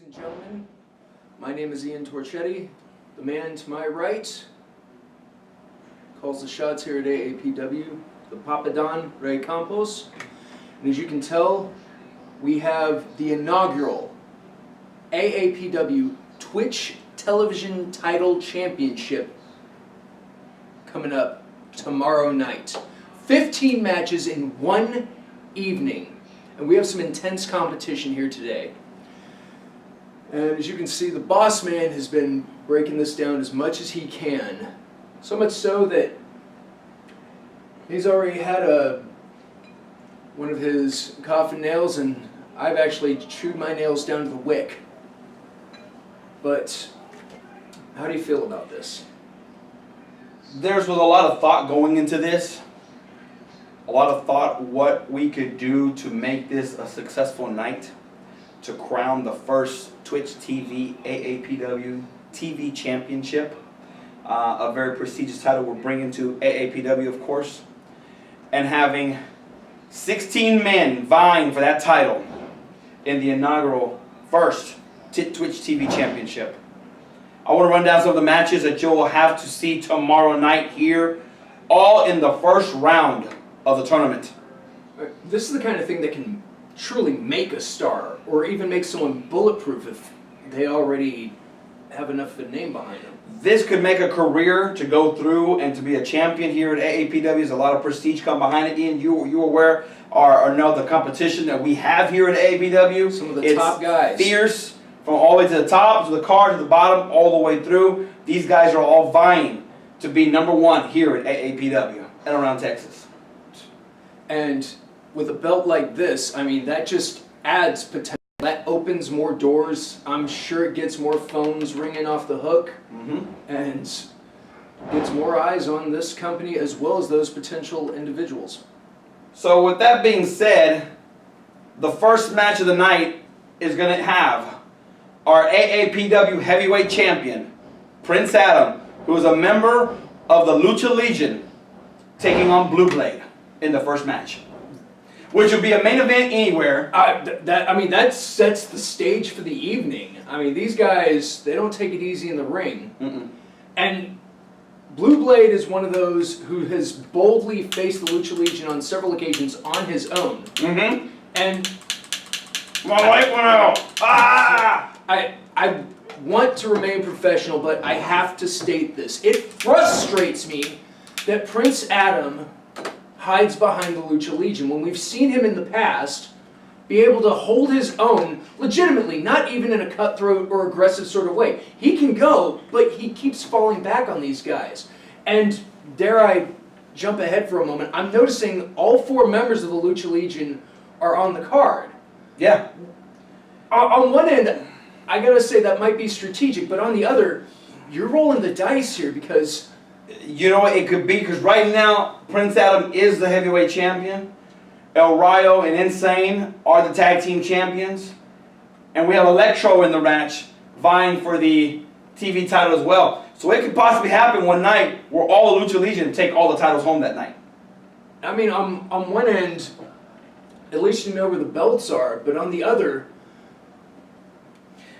and gentlemen, my name is Ian Torchetti. The man to my right calls the shots here at AAPW, the Papa Don Ray Campos. And as you can tell, we have the inaugural AAPW Twitch Television Title Championship coming up tomorrow night. 15 matches in one evening. And we have some intense competition here today. And as you can see, the boss man has been breaking this down as much as he can. So much so that he's already had one of his coffin nails, and I've actually chewed my nails down to the wick. But how do you feel about this? There was a lot of thought going into this. A lot of thought what we could do to make this a successful night, to crown the first Twitch TV AAPW TV Championship. A very prestigious title we're bringing to AAPW, of course. And having 16 men vying for that title in the inaugural first Twitch TV Championship. I want to run down some of the matches that you'll have to see tomorrow night here, all in the first round of the tournament. This is the kind of thing that can truly make a star, or even make someone bulletproof if they already have enough of a name behind them. This could make a career to go through and to be a champion here at AAPW. There's a lot of prestige come behind it. Ian, you aware or know the competition that we have here at AAPW? Some of the top guys. Fierce, from all the way to the top, to the card, to the bottom, all the way through. These guys are all vying to be #1 here at AAPW and around Texas. And with a belt like this, I mean, that just adds potential. That opens more doors. I'm sure it gets more phones ringing off the hook, and gets more eyes on this company as well as those potential individuals. So with that being said, the first match of the night is going to have our AAPW heavyweight champion, Prince Adam, who is a member of the Lucha Legion, taking on Blue Blade in the first match, which would be a main event anywhere. That sets the stage for the evening. I mean, these guys, they don't take it easy in the ring. And Blue Blade is one of those who has boldly faced the Lucha Legion on several occasions on his own. And my wife went out. I want to remain professional, but I have to state this. It frustrates me that Prince Adam hides behind the Lucha Legion when we've seen him in the past be able to hold his own legitimately, not even in a cutthroat or aggressive sort of way. He can go, but he keeps falling back on these guys. And dare I jump ahead for a moment, I'm noticing all 4 members of the Lucha Legion are on the card. Yeah. On one end, I gotta say that might be strategic, but on the other, you're rolling the dice here because... You know what it could be, because right now Prince Adam is the heavyweight champion. El Rayo and Insane are the tag team champions. And we have Electro in the match vying for the TV title as well. So it could possibly happen one night where all the Lucha Legion take all the titles home that night. I mean, on one end, at least you know where the belts are, but on the other,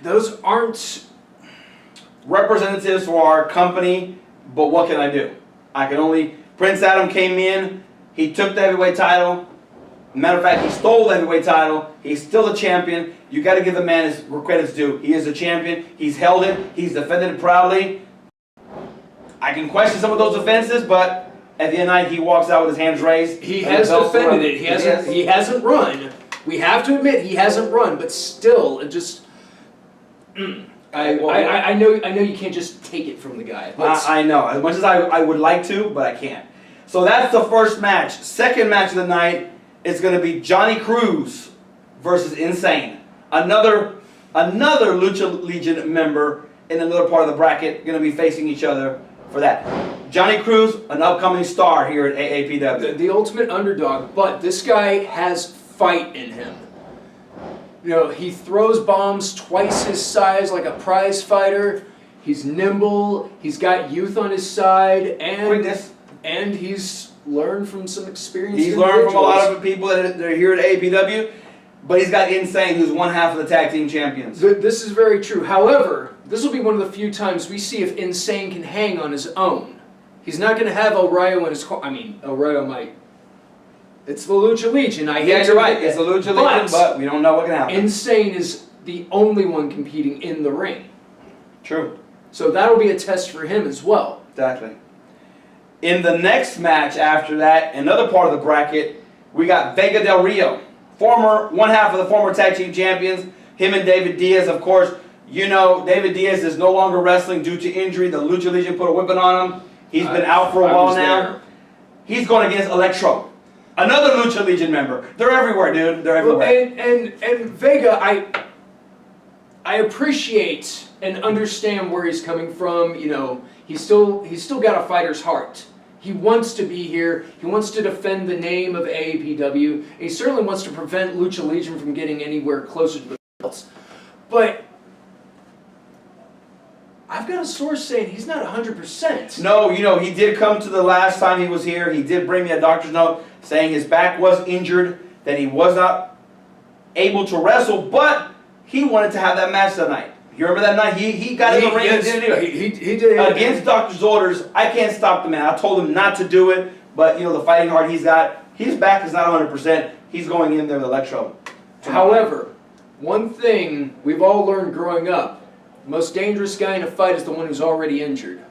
those aren't representatives for our company. But what can I do? I can only... Prince Adam came in. He took the heavyweight title. Matter of fact, he stole the heavyweight title. He's still the champion. You got to give the man his credit's due. He is the champion. He's held it. He's defended it proudly. I can question some of those offenses, but at the end of the night, he walks out with his hands raised. He has defended it. He hasn't run. We have to admit he hasn't run, but still, it just... I know you can't just take it from the guy. I know. As much as I would like to, but I can't. So that's the first match. Second match of the night is going to be Johnny Cruz versus Insane. Another Lucha Legion member in another part of the bracket going to be facing each other for that. Johnny Cruz, an upcoming star here at AAPW. The ultimate underdog, but this guy has fight in him. You know, he throws bombs twice his size like a prize fighter. He's nimble. He's got youth on his side, and quickness. And he's learned from some experience. He's learned from a lot of the people that are here at AAPW. But he's got Insane, who's one half of the tag team champions. This is very true. However, this will be one of the few times we see if Insane can hang on his own. He's not going to have El Rayo in his corner. I mean, El Rayo might. It's the Lucha Legion. Yeah, you're right. It's the Lucha Legion, but we don't know what can happen. Insane is the only one competing in the ring. True. So that'll be a test for him as well. Exactly. In the next match after that, another part of the bracket, we got Vega Del Rio. One half of the former tag team champions, him and David Diaz, of course. You know, David Diaz is no longer wrestling due to injury. The Lucha Legion put a whipping on him. He's been out for a while now. He's going against Electro, another Lucha Legion member. They're everywhere, dude. They're everywhere. And Vega, I appreciate and understand where he's coming from. You know, he's still got a fighter's heart. He wants to be here. He wants to defend the name of AAPW. And he certainly wants to prevent Lucha Legion from getting anywhere closer to the belts. But I've got a source saying he's not 100%. No, you know, he did come to the last time he was here. He did bring me a doctor's note saying his back was injured, that he was not able to wrestle, but he wanted to have that match tonight. You remember that night? He got in the ring and didn't do it. He did. Against doctor's orders, I can't stop the man. I told him not to do it, but you know, the fighting heart he's got, his back is not 100%. He's going in there with Electro. However, one thing we've all learned growing up, the most dangerous guy in a fight is the one who's already injured.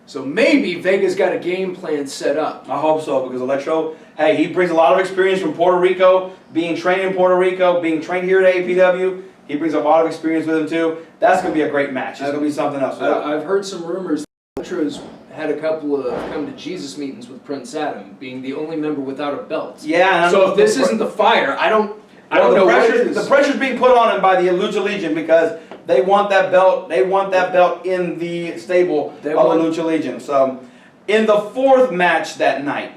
So maybe Vega's got a game plan set up. I hope so, because Electro, hey, he brings a lot of experience from Puerto Rico, being trained in Puerto Rico, being trained here at APW. He brings a lot of experience with him too. That's going to be a great match. It's going to be something else. I've heard some rumors that Electro's had a couple of come to Jesus meetings with Prince Adam, being the only member without a belt. Yeah. So if this isn't the fire, I don't know what it is. The pressure's being put on him by the Lucha Legion because they want that belt. They want that belt in the stable of the Lucha Legion. So, in the fourth match that night,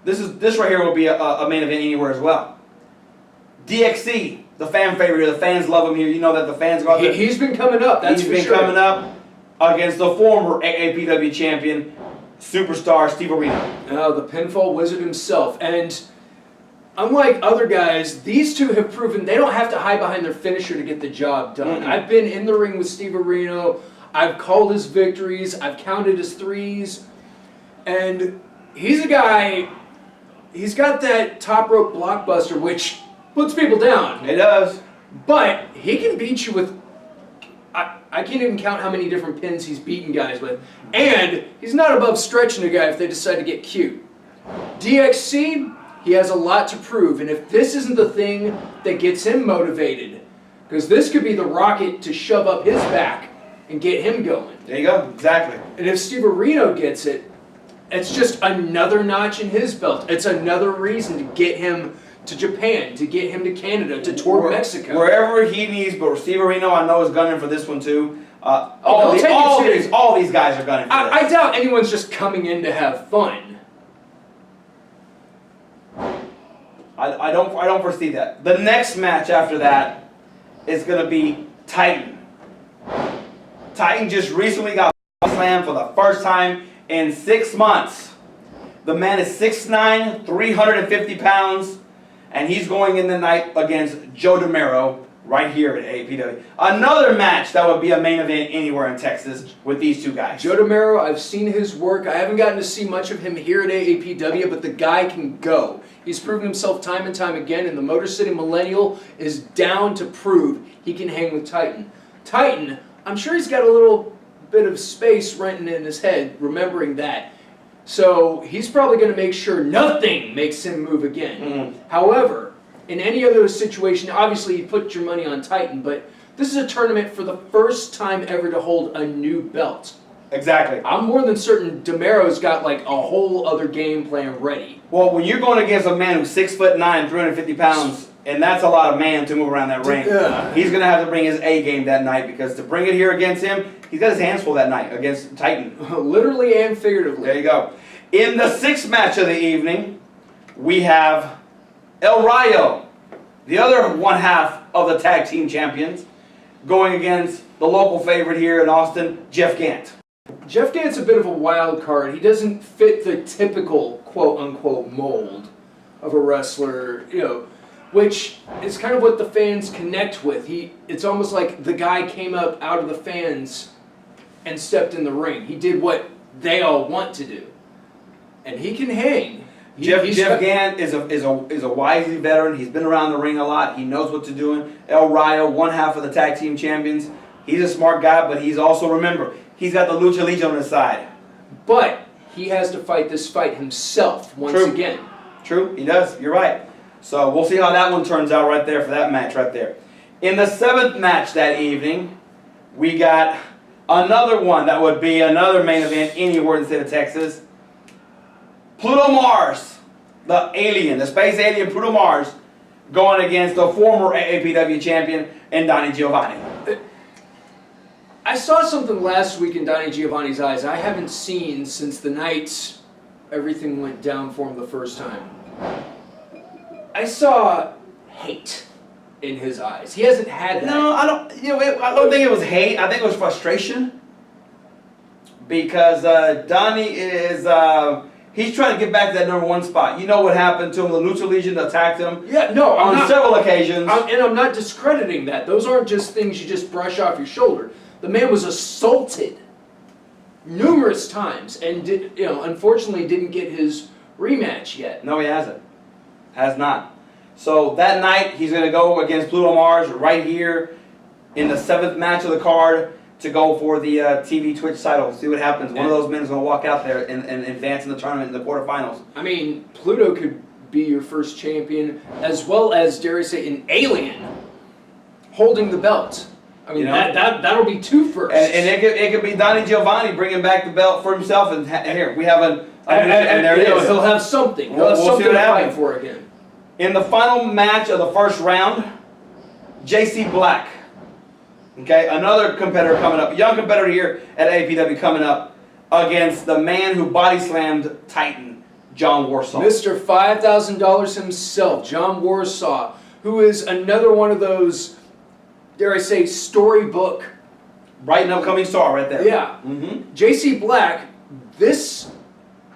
this right here will be a main event anywhere as well. DXC, the fan favorite here. The fans love him here. You know that the fans go out there. He's been coming up. That's for sure. He's been coming up against the former AAPW champion, superstar Steve Areno. Oh, the pinfall wizard himself. And unlike other guys, these two have proven they don't have to hide behind their finisher to get the job done. Mm-hmm. I've been in the ring with Steve Areno. I've called his victories. I've counted his threes. And he's a guy, he's got that top rope blockbuster, which puts people down. It does. But he can beat you with, I can't even count how many different pins he's beaten guys with. And he's not above stretching a guy if they decide to get cute. DXC, he has a lot to prove. And if this isn't the thing that gets him motivated, because this could be the rocket to shove up his back and get him going. There you go. Exactly. And if Steve Areno gets it, it's just another notch in his belt. It's another reason to get him to Japan, to get him to Canada, to tour Mexico. Wherever he needs, but Steve Areno I know is gunning for this one too. All these guys are gunning for this. I doubt anyone's just coming in to have fun. I don't foresee that. The next match after that is going to be Titan. Titan just recently got slammed for the first time in 6 months. The man is 6'9", 350 pounds, and he's going in the night against Joe DeMero right here at APW. Another match that would be a main event anywhere in Texas with these two guys. Joe DeMero, I've seen his work. I haven't gotten to see much of him here at AAPW, but the guy can go. He's proven himself time and time again, and the Motor City Millennial is down to prove he can hang with Titan. Titan, I'm sure he's got a little bit of space renting in his head, remembering that. So he's probably going to make sure nothing makes him move again. Mm-hmm. However, in any other situation, obviously you put your money on Titan, but this is a tournament for the first time ever to hold a new belt. Exactly. I'm more than certain DeMero's got like a whole other game plan ready. Well, when you're going against a man who's 6'9", 350 pounds, and that's a lot of man to move around that ring, he's going to have to bring his A game that night, because to bring it here against him, he's got his hands full that night against Titan. Literally and figuratively. There you go. In the sixth match of the evening, we have El Rayo, the other one half of the tag team champions, going against the local favorite here in Austin, Jeff Gant. Jeff Gant's a bit of a wild card. He doesn't fit the typical quote-unquote mold of a wrestler. You know, which is kind of what the fans connect with. It's almost like the guy came up out of the fans and stepped in the ring. He did what they all want to do, and he can hang. Jeff Gant is a wisely veteran. He's been around the ring a lot. He knows what to do. El Rayo, one half of the tag team champions. He's a smart guy, but he's also, remember, he's got the Lucha Legion on his side. But he has to fight this fight himself once again. True, he does. You're right. So we'll see how that one turns out right there for that match right there. In the 7th match that evening, we got another one that would be another main event anywhere in the state of Texas. Pluto Mars, the alien, the space alien Pluto Mars, going against the former AAPW champion and Donnie Giovanni. I saw something last week in Donnie Giovanni's eyes I haven't seen since the night everything went down for him the first time. I saw hate in his eyes. He hasn't had that. No, I don't. I don't think it was hate. I think it was frustration because Donnie is. He's trying to get back to that #1 spot. You know what happened to him? The Lucha Legion attacked him. Yeah, no, on several occasions. And I'm not discrediting that. Those aren't just things you just brush off your shoulder. The man was assaulted numerous times, and unfortunately didn't get his rematch yet. No, he hasn't. Has not. So that night he's going to go against Pluto Mars right here in the 7th match of the card to go for the TV Twitch title. See what happens. One of those men is going to walk out there and advance in the tournament in the quarterfinals. I mean, Pluto could be your first champion, as well as, dare I say, an alien holding the belt. I mean, that'll be 2 firsts. And it could be Donnie Giovanni bringing back the belt for himself. And here, we have and there it is. He'll have something. He'll have something to fight for again. In the final match of the first round, JC Black. Okay, another competitor coming up, a young competitor here at APW coming up against the man who body slammed Titan, John Warsaw. Mr. $5,000 himself, John Warsaw, who is another one of those, dare I say, storybook. Bright and upcoming star right there. Yeah. Mm-hmm. JC Black, this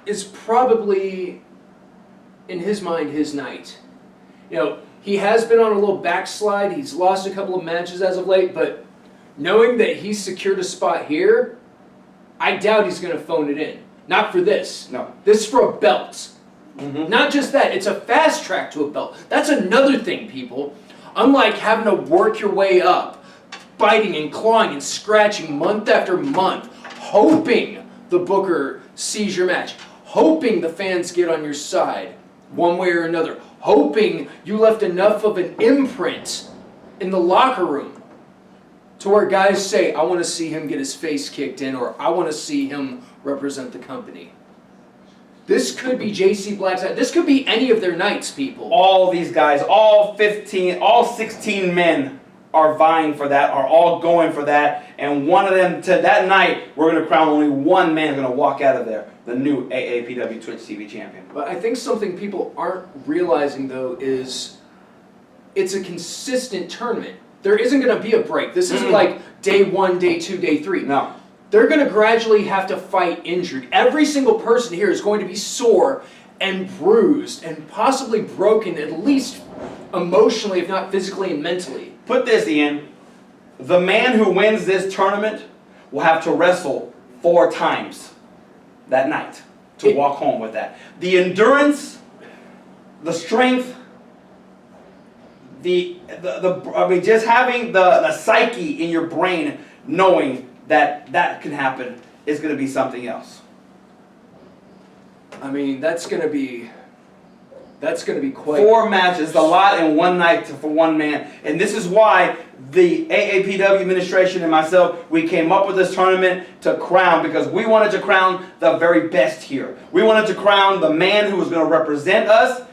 is probably, in his mind, his night. He has been on a little backslide. He's lost a couple of matches as of late, but knowing that he's secured a spot here, I doubt he's going to phone it in. Not for this. No. This is for a belt. Mm-hmm. Not just that, it's a fast track to a belt. That's another thing, people. Unlike having to work your way up, biting and clawing and scratching month after month, hoping the booker sees your match, hoping the fans get on your side one way or another, hoping you left enough of an imprint in the locker room to where guys say, I want to see him get his face kicked in, or I want to see him represent the company. This could be JC Black's night. This could be any of their nights, people. All these guys, all 16 men are vying for that, are all going for that, and one of them, that night, we're going to crown only one man going to walk out of there, the new AAPW Twitch TV champion. But I think something people aren't realizing, though, is it's a consistent tournament. There isn't going to be a break. This isn't like day 1, day 2, day 3. No. They're going to gradually have to fight injured. Every single person here is going to be sore and bruised and possibly broken, at least emotionally, if not physically and mentally. Put this, Ian. The man who wins this tournament will have to wrestle 4 times that night to walk home with that. The endurance, the strength, just having the psyche in your brain knowing that can happen is going to be something else. I mean, that's going to be quite... 4 matches, a lot in one night for one man. And this is why the AAPW administration and myself, we came up with this tournament to crown, because we wanted to crown the very best here. We wanted to crown the man who was going to represent us.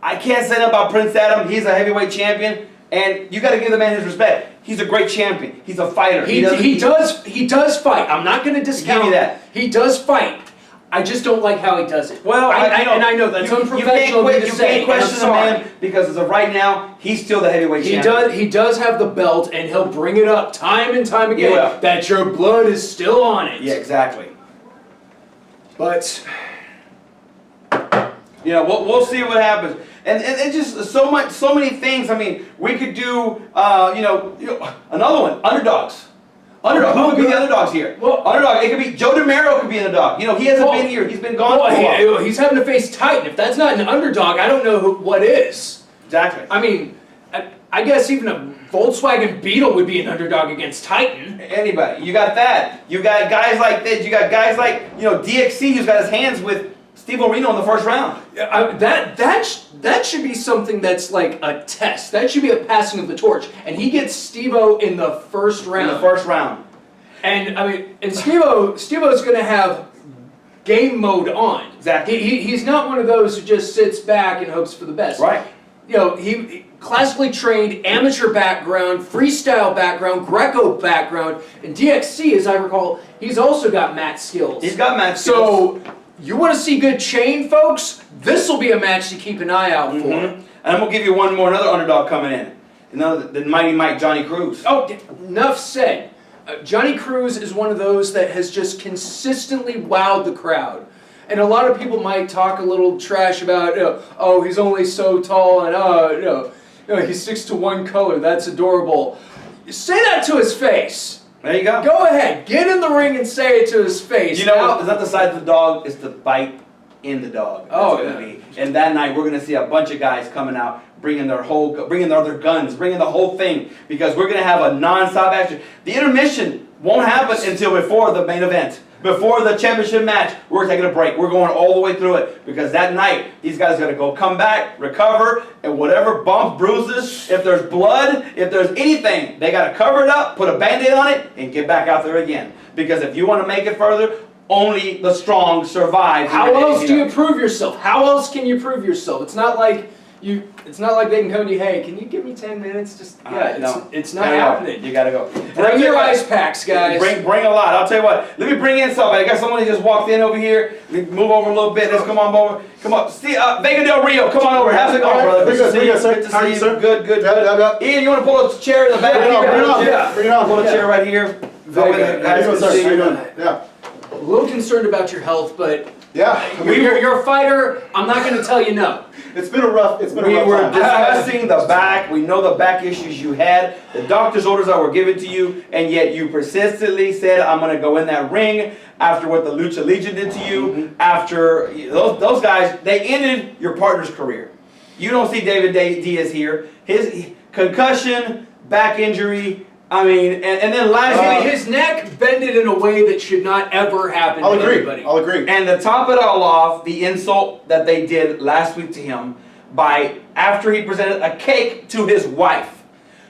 I can't say that about Prince Adam. He's a heavyweight champion, and you got to give the man his respect. He's a great champion. He's a fighter. He does fight. I'm not going to discount give you that. He does fight. I just don't like how he does it. Well, I know that's unprofessional to say. You can't question the man, because as of right now, he's still the heavyweight champion. He does have the belt, and he'll bring it up time and time again that your blood is still on it. Yeah, exactly. But You know, we'll see what happens, and it's just so many things. I mean, we could do, another one, underdogs. Underdog. Who would be the underdogs here? Well, underdog. It could be Joe DeMero. Could be an underdog. You know, he hasn't been here. He's been gone. For a while. He's having to face Titan. If that's not an underdog, I don't know what is. Exactly. I mean, I guess even a Volkswagen Beetle would be an underdog against Titan. Anybody. You got that. You got guys like that. You got guys like DXC, who's got his hands with Steve Orino in the first round. That should be something that's like a test. That should be a passing of the torch. And he gets Steve-O in the first round. In the first round. And I mean, and Steve-O's going to have game mode on. Exactly. He's not one of those who just sits back and hopes for the best. Right. You know, he classically trained, amateur background, freestyle background, Greco background, and DXC, as I recall, he's also got mat skills. He's got mat skills. So, you want to see good chain, folks? This will be a match to keep an eye out for. And I'm going to give you another underdog coming in. The Mighty Mike, Johnny Cruz. Oh, enough said. Johnny Cruz is one of those that has just consistently wowed the crowd. And a lot of people might talk a little trash about, oh, he's only so tall, and he sticks to one color. That's adorable. Say that to his face. There you go. Go ahead, get in the ring and say it to his face. You know what? It's not the size of the dog; it's the bite in the dog. That's be. And that night, we're going to see a bunch of guys coming out, bringing their other guns, bringing the whole thing, because we're going to have a non-stop action. The intermission won't happen until before the main event. Before the championship match, we're taking a break. We're going all the way through it, because that night, these guys got to come back, recover, and whatever bumps, bruises, if there's blood, if there's anything, they got to cover it up, put a Band-Aid on it, and get back out there again. Because if you want to make it further, only the strong survive. How else do you prove yourself? How else can you prove yourself? It's not like they can come to you, hey, can you give me 10 minutes? It's not happening. You gotta go. Bring your ice packs, guys. Bring a lot. I'll tell you what. Let me bring in somebody. I got someone who just walked in over here. Let me move over a little bit. Let's come on over. Come on. See, Vega Del Rio. Come on over. How's it going, brother? Good to see you, sir. Good to see you. Good. Ian, you want to pull a chair in the back? Bring it on. Pull a chair right here. Vega. How you doing, sir? How you doing? Yeah. A little concerned about your health, but you're a fighter. I'm not going to tell you no. It's been a rough time. We were discussing the back. We know the back issues you had, the doctor's orders that were given to you, and yet you persistently said, I'm going to go in that ring after what the Lucha Legion did to you. After those guys, they ended your partner's career. You don't see David Diaz here. His concussion, back injury, I mean, and then lastly, his neck bended in a way that should not ever happen to anybody. I'll agree. And to top it all off, the insult that they did last week to him after he presented a cake to his wife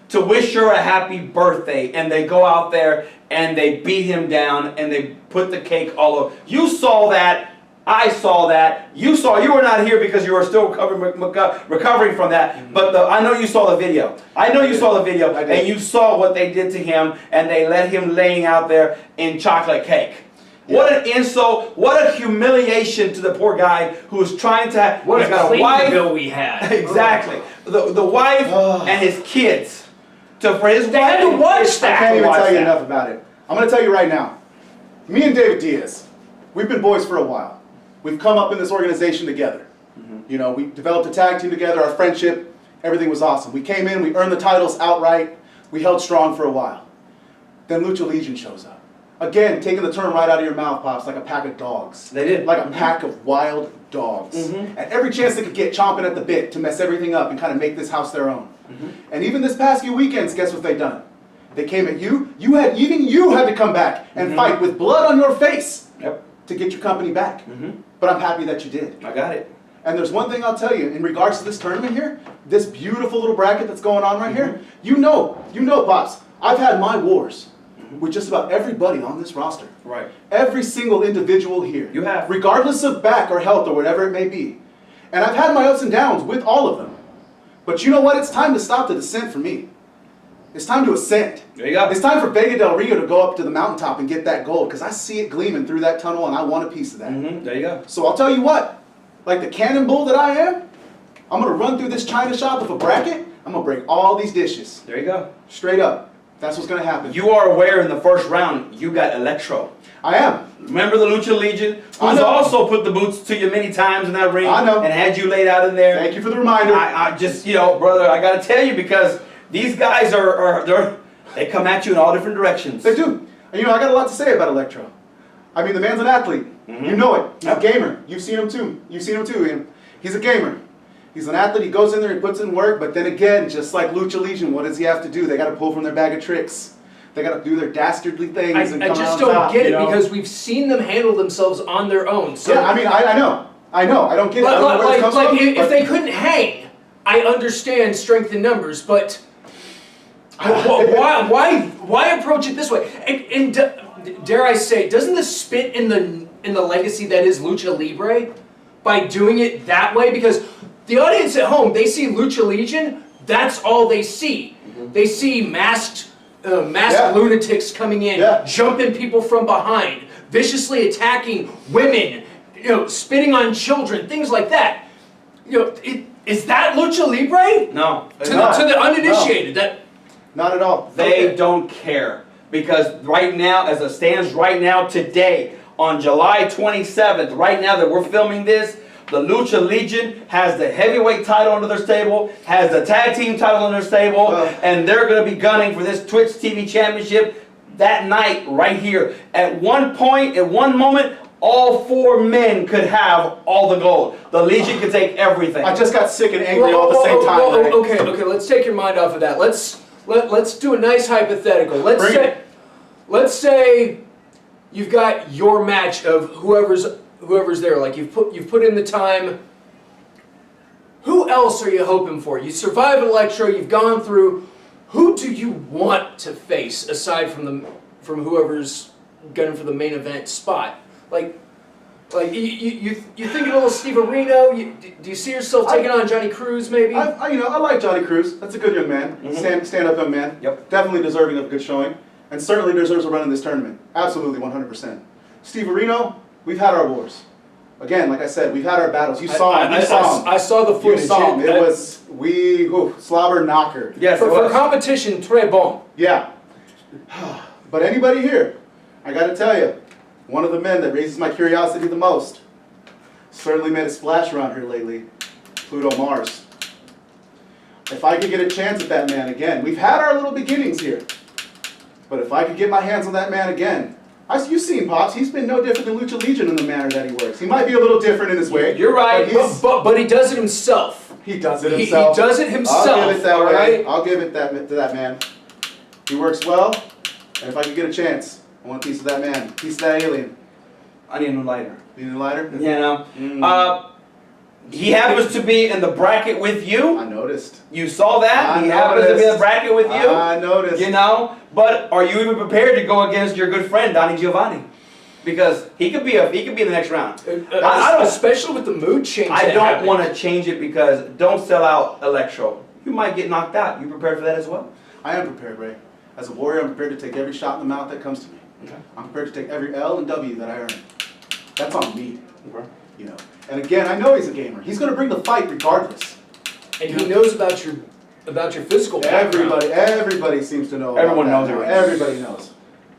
to wish her a happy birthday, and they go out there and they beat him down and they put the cake all over. You saw that. I saw that. You were not here because you were still recovering from that. But I know you saw the video. And you saw what they did to him, and they let him laying out there in chocolate cake. Yeah. What an insult! What a humiliation to the poor guy who was trying to. What a wife bill we had. Exactly. The wife and his kids. For his wife, had to watch that. I can't even tell you enough about it. I'm going to tell you right now. Me and David Diaz, we've been boys for a while. We've come up in this organization together. You know, we developed a tag team together, our friendship, everything was awesome. We came in, we earned the titles outright, we held strong for a while. Then Lucha Legion shows up. Again, taking the term right out of your mouth, Pops, like a pack of dogs. They did. Like a pack of wild dogs. At every chance they could get, chomping at the bit to mess everything up and kind of make this house their own. And even this past few weekends, guess what they done? They came at you. Even you had to come back and fight with blood on your face to get your company back. But I'm happy that you did. I got it. And there's one thing I'll tell you in regards to this tournament here, this beautiful little bracket that's going on right here. You know, Pops, I've had my wars with just about everybody on this roster. Right. Every single individual here. You have. Regardless of back or health or whatever it may be. And I've had my ups and downs with all of them. But you know what? It's time to stop the descent for me. It's time to ascend. There you go. It's time for Vega Del Rio to go up to the mountaintop and get that gold, because I see it gleaming through that tunnel and I want a piece of that. There you go. So I'll tell you what, like the cannonball that I am, I'm going to run through this china shop with a bracket. I'm going to break all these dishes. There you go. Straight up. That's what's gonna happen. You are aware in the first round, you got Electro. I am. Remember the Lucha Legion? I Who's know. also put the boots to you many times in that ring. I know. And had you laid out in there. Thank you for the reminder. I just, brother, I gotta tell you, because these guys they come at you in all different directions. They do. And I got a lot to say about Electro. I mean, the man's an athlete. You know it. He's a gamer. You've seen him too. Ian. He's a gamer. He's an athlete. He goes in there, he puts in work, but then again, just like Lucha Legion, what does he have to do? They got to pull from their bag of tricks. They got to do their dastardly things and I come just out don't top, get it, because we've seen them handle themselves on their own. So yeah, I mean, I know. I don't get it. I don't know where it comes from. If they couldn't hang, I understand strength in numbers, but why approach it this way? And dare I say, doesn't this spit in the legacy that is Lucha Libre by doing it that way? Because the audience at home, they see Lucha Legion, that's all they see. They see masked lunatics coming in, jumping people from behind, viciously attacking women, spitting on children, things like that. Is that Lucha Libre? No. To the uninitiated, not at all. They don't care. Because right now, as it stands right now today, on July 27th, right now that we're filming this, the Lucha Legion has the heavyweight title under their stable, has the tag team title under their stable, and they're going to be gunning for this Twitch TV championship that night right here. At one point, at one moment, all 4 men could have all the gold. The Legion could take everything. I just got sick and angry all at the same time. Okay, let's take your mind off of that. Let's do a nice hypothetical. Let's say you've got your match of whoever's there. Like you've put in the time. Who else are you hoping for? You survived Electro. You've gone through. Who do you want to face aside from whoever's gunning for the main event spot? Like you thinking a little Steve Areno? Do you see yourself taking on Johnny Cruz maybe? I like Johnny Cruz. That's a good young man. Stand-up young man. Yep. Definitely deserving of a good showing. And certainly deserves a run in this tournament. Absolutely, 100%. Steve Areno, we've had our wars. Again, like I said, we've had our battles. You saw him. I saw the footage. You saw him. It was, slobber knocker. Yes, for competition, très bon. Yeah. But anybody here, I got to tell you, one of the men that raises my curiosity the most, certainly made a splash around here lately, Pluto Mars. If I could get a chance at that man again, we've had our little beginnings here. But if I could get my hands on that man again, you've seen Pops, he's been no different than Lucha Legion in the manner that he works. He might be a little different in his way. You're right. But he does it himself. He does it himself. He does it himself. I'll give it that way. Right? I'll give it to that man. He works well, and if I could get a chance, I want a piece of that man, piece of that alien. I need a new lighter. You need a lighter? He happens to be in the bracket with you. I noticed. You saw that? He happens to be in the bracket with you. I noticed. But are you even prepared to go against your good friend Donnie Giovanni? Because he could be in the next round. I don't, especially with the mood change. I don't want to change it, because don't sell out Electro. You might get knocked out. You prepared for that as well? I am prepared, Ray. As a warrior, I'm prepared to take every shot in the mouth that comes to me. Okay. I'm prepared to take every L and W that I earn. That's on me. Okay. And again, I know he's a gamer. He's going to bring the fight regardless. And he knows about your physical background. Everybody seems to know. Everyone knows now. it. Everybody knows.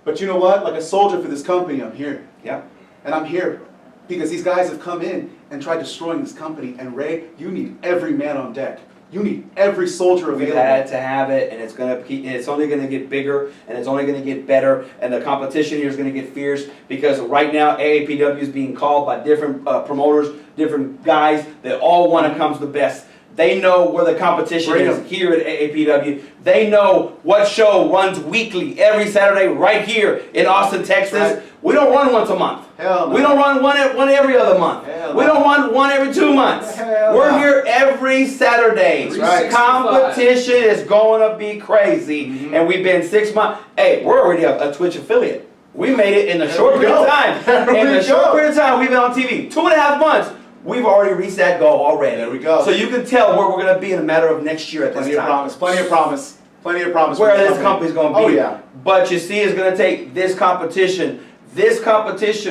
But you know what? Like a soldier for this company, I'm here. Yeah. And I'm here because these guys have come in and tried destroying this company. And Ray, you need every man on deck. You need every soldier available. We had to have it, and it's only gonna get bigger, and it's only gonna get better, and the competition here is gonna get fierce, because right now AAPW is being called by different promoters, different guys that all want to come to the best. They know where the competition is here at AAPW. They know what show runs weekly, every Saturday, right here in Austin, Texas. Right. We don't run once a month. Hell no. We don't run one every other month. Hell we no. don't run one every 2 months. Hell We're no. here every Saturday. Right. Competition is going to be crazy. And we've been 6 months. Hey, we're already a Twitch affiliate. We made it in a short period of time. In a short period of time, we've been on TV. 2.5 months. We've already reached that goal already. There we go. So you can tell where we're going to be in a matter of next year at this time. Plenty of promise. Where this company's going to be. Oh, yeah. But you see, it's going to take this competition,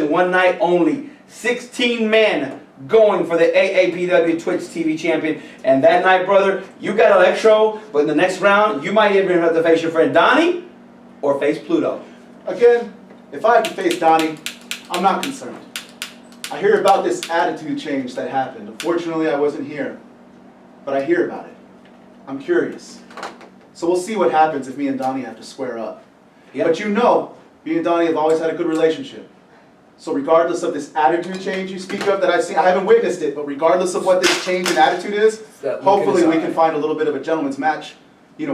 one night only, 16 men going for the AAPW Twitch TV champion. And that night, brother, you got Electro, but in the next round, you might even have to face your friend Donnie, or face Pluto. Again, if I have to face Donnie, I'm not concerned. I hear about this attitude change that happened. Unfortunately, I wasn't here, but I hear about it. I'm curious. So we'll see what happens if me and Donnie have to square up. Yep. But you know, me and Donnie have always had a good relationship. So regardless of this attitude change you speak of that I've seen, I haven't witnessed it, but regardless of what this change in attitude is, That look in hopefully his we eye. can find a little bit of a gentleman's match,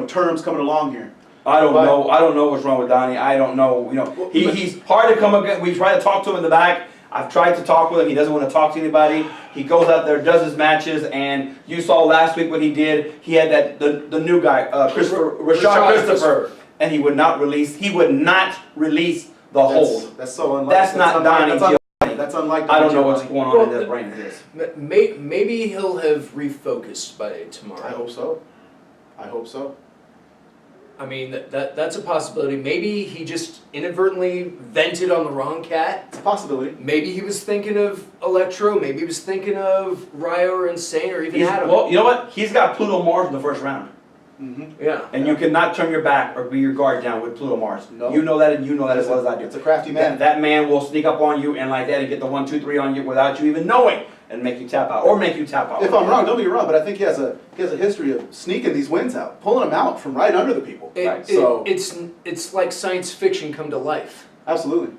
terms coming along here. I don't But- know. I don't know what's wrong with Donnie. I don't know. He's hard to come against. We try to talk to him in the back. I've tried to talk with him. He doesn't want to talk to anybody. He goes out there, does his matches, and you saw last week what he did. He had the new guy, Rashad Christopher, and he would not release. He would not release the hold. That's so unlike. That's not Donnie. That's unlike. I don't know Donnie what's Giovanni. going on in his brain. This. Maybe he'll have refocused by tomorrow. I hope so. I hope so. I mean, that's a possibility. Maybe he just inadvertently vented on the wrong cat. It's a possibility. Maybe he was thinking of Electro. Maybe he was thinking of Ryo or Insane or even Adam. Well, you know what? He's got Pluto Mars in the first round. Mm-hmm. Yeah. And you cannot turn your back or be your guard down with Pluto Mars. No. You know that, and you know that as well as I do. It's a crafty man. That man will sneak up on you and like that and get the 1, 2, 3 on you without you even knowing and make you tap out or make you tap out. If I'm wrong, don't be wrong, but I think he has a history of sneaking these wins out, pulling them out from right under the people. So It's like science fiction come to life. absolutely,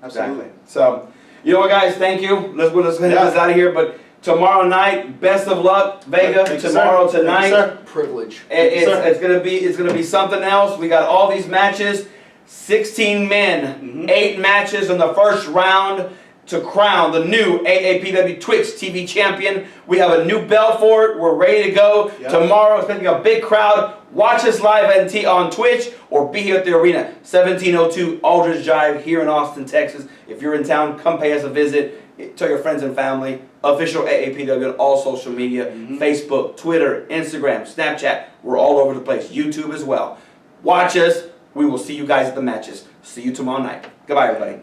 Exactly. So, you know what, guys? Thank you. Let's get this out of here. But tomorrow night, best of luck, Vega. Thank you, Tomorrow, sir. Thank you, tonight. sir. Privilege. It's gonna be something else. We got all these matches, 16 men, 8 matches in the first round to crown the new AAPW Twitch TV champion. We have a new belt for it. We're ready to go. Yep. Tomorrow it's going to be a big crowd. Watch us live on Twitch or be here at the arena, 1702 Aldridge Drive here in Austin, Texas. If you're in town, come pay us a visit. Tell your friends and family. Official AAPW on all social media, Facebook, Twitter, Instagram, Snapchat. We're all over the place. YouTube as well. Watch us. We will see you guys at the matches. See you tomorrow night. Goodbye, everybody.